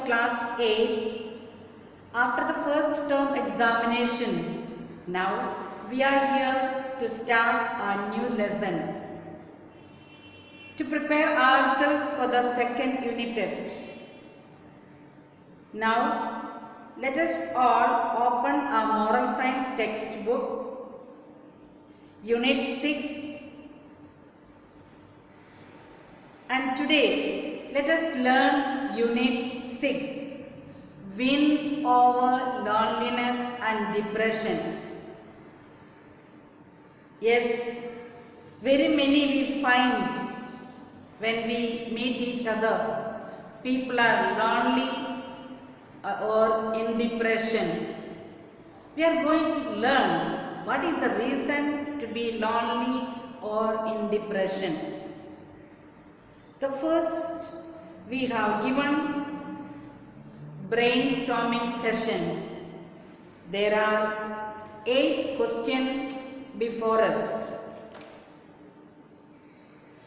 class 8 after the first term examination. Now we are here to start our new lesson to prepare ourselves for the second unit test. Now let us all open our moral science textbook, unit 6, and today let us learn unit 6, win over loneliness and depression. Yes, very many we find when we meet each other, people are lonely or in depression. We are going to learn what is the reason to be lonely or in depression. The first, we have given brainstorming session. There are 8 questions before us.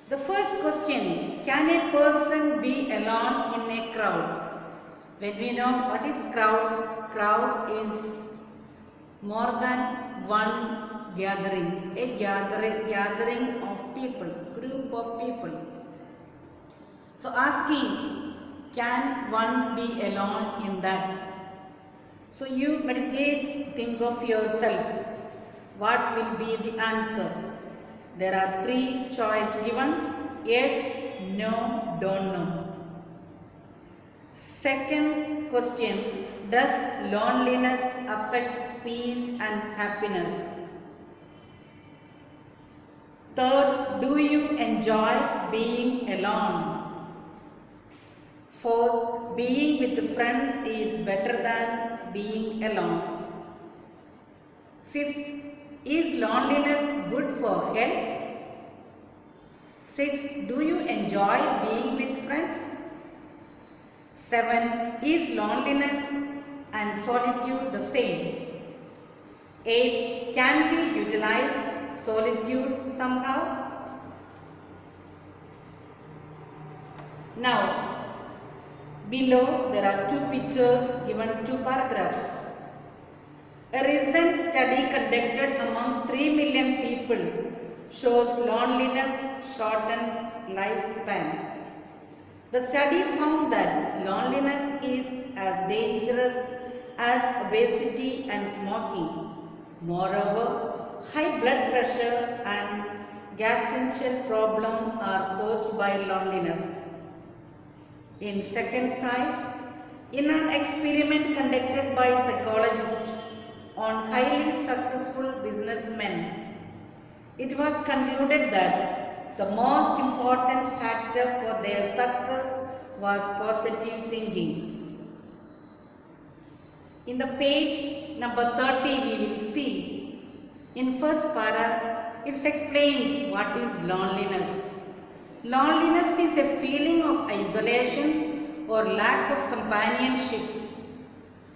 The first question, can a person be alone in a crowd? When we know what is crowd, crowd is more than one gathering, a gathering of people, group of people. So asking, can one be alone in that? So you meditate, think of yourself. What will be the answer? There are 3 choices given. Yes, no, don't know. Second question, does loneliness affect peace and happiness? Third, do you enjoy being alone? Fourth, being with friends is better than being alone. Fifth, is loneliness good for health? Sixth, do you enjoy being with friends? 7, is loneliness and solitude the same? 8, can we utilize solitude somehow? Now, below there are 2 pictures given 2 paragraphs. A recent study conducted among 3 million people shows loneliness shortens lifespan. The study found that loneliness is as dangerous as obesity and smoking. Moreover, high blood pressure and gastrointestinal problems are caused by loneliness. In second side, in an experiment conducted by psychologists on highly successful businessmen, it was concluded that the most important factor for their success was positive thinking. In the page number 30, we will see, in first para, it's explained what is loneliness. Loneliness is a feeling of isolation or lack of companionship.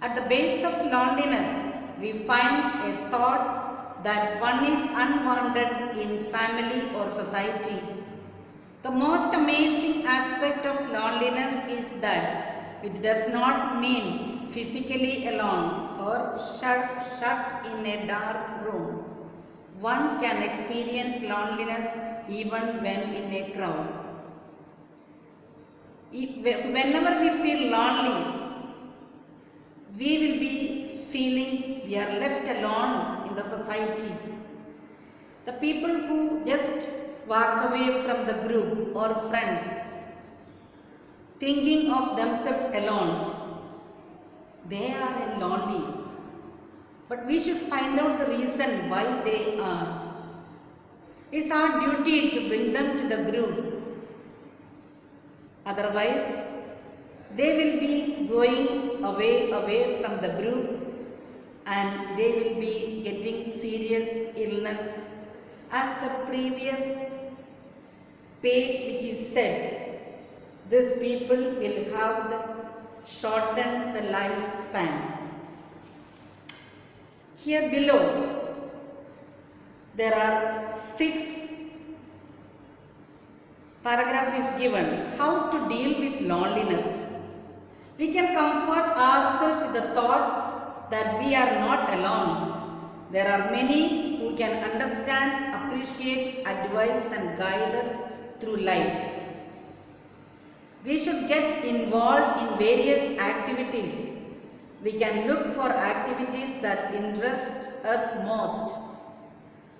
At the base of loneliness, we find a thought that one is unwanted in family or society. The most amazing aspect of loneliness is that it does not mean physically alone or shut in a dark room. One can experience loneliness even when in a crowd. Whenever we feel lonely, we will be feeling we are left alone in the society. The people who just walk away from the group or friends, thinking of themselves alone, they are lonely. But we should find out the reason why they are. It's our duty to bring them to the group. Otherwise, they will be going away from the group and they will be getting serious illness. As the previous page which is said, these people will have shortens the lifespan. Here below, there are 6 paragraph is given, how to deal with loneliness. We can comfort ourselves with the thought that we are not alone. There are many who can understand, appreciate, advise and guide us through life. We should get involved in various activities. We can look for activities that interest us most.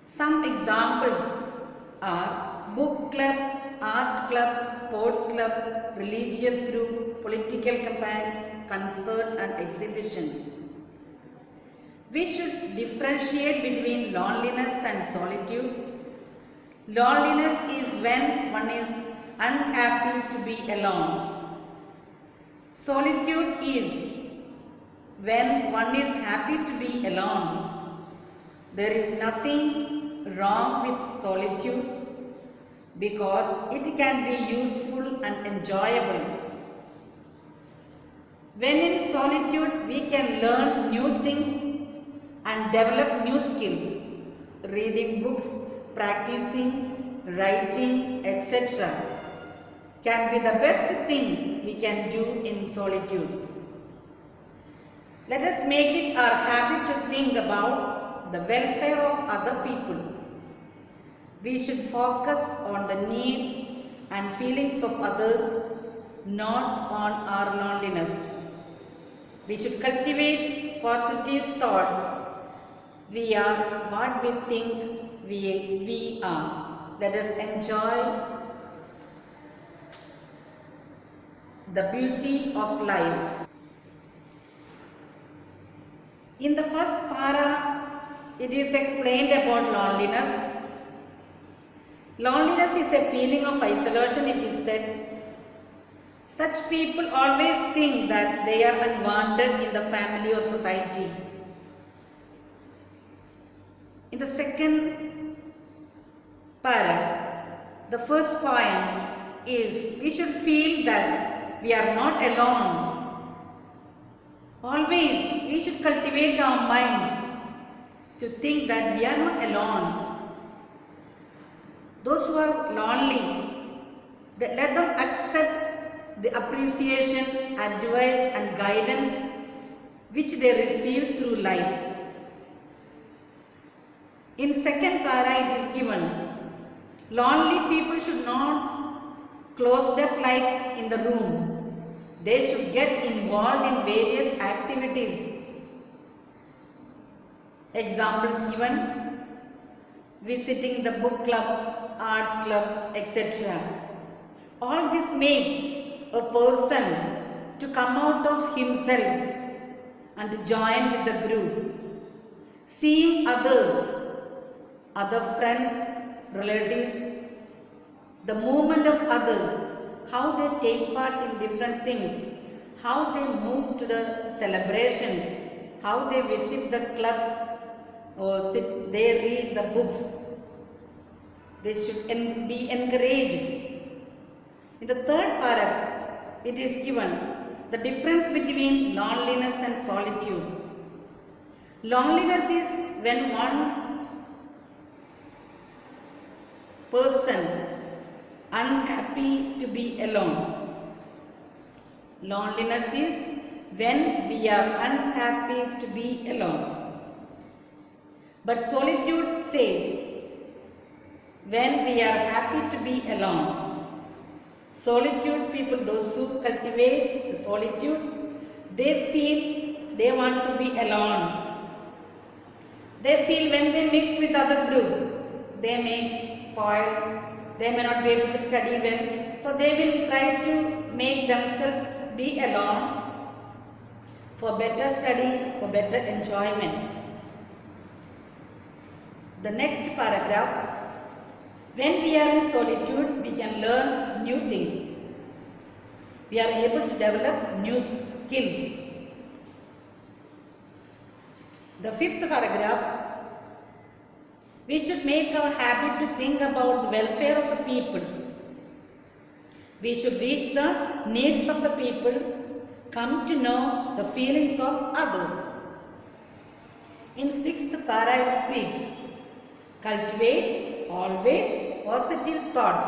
Some examples are book club, art club, sports club, religious group, political campaigns, concert and exhibitions. We should differentiate between loneliness and solitude. Loneliness is when one is unhappy to be alone. Solitude is when one is happy to be alone. There is nothing wrong with solitude because it can be useful and enjoyable. When in solitude, we can learn new things and develop new skills. Reading books, practicing, writing, etc. can be the best thing we can do in solitude. Let us make it our habit to think about the welfare of other people. We should focus on the needs and feelings of others, not on our loneliness. We should cultivate positive thoughts. We are what we think we are. Let us enjoy the beauty of life. In the first para, it is explained about loneliness. Loneliness is a feeling of isolation, it is said. Such people always think that they are unwanted in the family or society. In the second para, the first point is we should feel that we are not alone. Always we should cultivate our mind to think that we are not alone. Those who are lonely, let them accept the appreciation, advice and guidance which they receive through life. In second para it is given, lonely people should not closed up like in the room. They should get involved in various activities. Examples given, visiting the book clubs, arts club, etc. All this make a person to come out of himself and to join with the group. Seeing others, other friends, relatives, the movement of others, how they take part in different things, how they move to the celebrations, how they visit the clubs or they read the books. They should be encouraged. In the third paragraph, it is given the difference between loneliness and solitude. Loneliness is when one person unhappy to be alone. Loneliness is when we are unhappy to be alone. But solitude says when we are happy to be alone. Solitude people, those who cultivate the solitude, they feel they want to be alone. They feel when they mix with other group, they may spoil. They may not be able to study well, so they will try to make themselves be alone for better study, for better enjoyment. The next paragraph, when we are in solitude, we can learn new things. We are able to develop new skills. The fifth paragraph, we should make our habit to think about the welfare of the people. We should reach the needs of the people, come to know the feelings of others. In sixth para it speaks, cultivate always positive thoughts.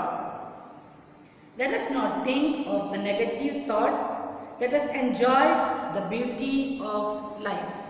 Let us not think of the negative thought let us enjoy the beauty of life.